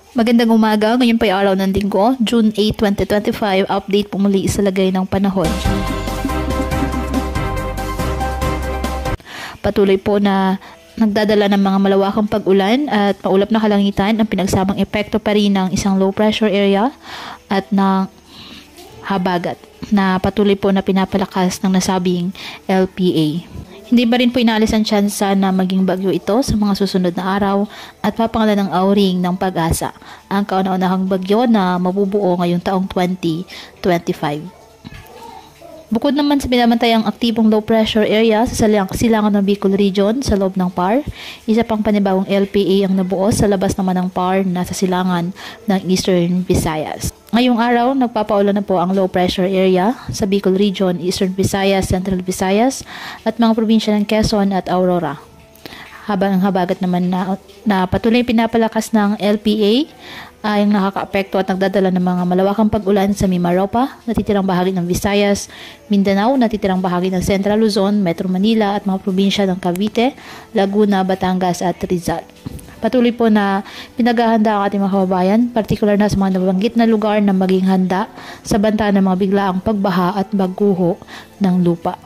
Magandang umaga, ngayon po ay araw ng Linggo, June 8, 2025, update po muli sa lagay ng panahon. Patuloy po na nagdadala ng mga malawakang pag-ulan at maulap na kalangitan ang pinagsamang epekto pa rin ng isang low pressure area at ng habagat na patuloy po na pinapalakas ng nasabing LPA. Hindi ba rin po inaalis ang tsansa na maging bagyo ito sa mga susunod na araw at papangalan ng Auring ng Pag-asa, ang kauna-unahang bagyo na mabubuo ngayong taong 2025. Bukod naman sa binabantayang aktibong low pressure area sa silangan ng Bicol Region sa loob ng PAR, isa pang panibagong LPA ang nabuo sa labas naman ng PAR na sa silangan ng Eastern Visayas. Ngayong araw, nagpapaulan na po ang low pressure area sa Bicol Region, Eastern Visayas, Central Visayas at mga probinsya ng Quezon at Aurora. Habang ang habagat naman na patuloy pinapalakas ng LPA ay nakakaapekto at nagdadala ng mga malawakang pag-ulan sa Mimaropa, natitirang bahagi ng Visayas, Mindanao, natitirang bahagi ng Central Luzon, Metro Manila at mga probinsya ng Cavite, Laguna, Batangas at Rizal. Patuloy po na pinaghahanda ang ating mga kababayan, partikular na sa mga nabanggit na lugar na maging handa sa banta ng mga biglaang pagbaha at bagguho ng lupa.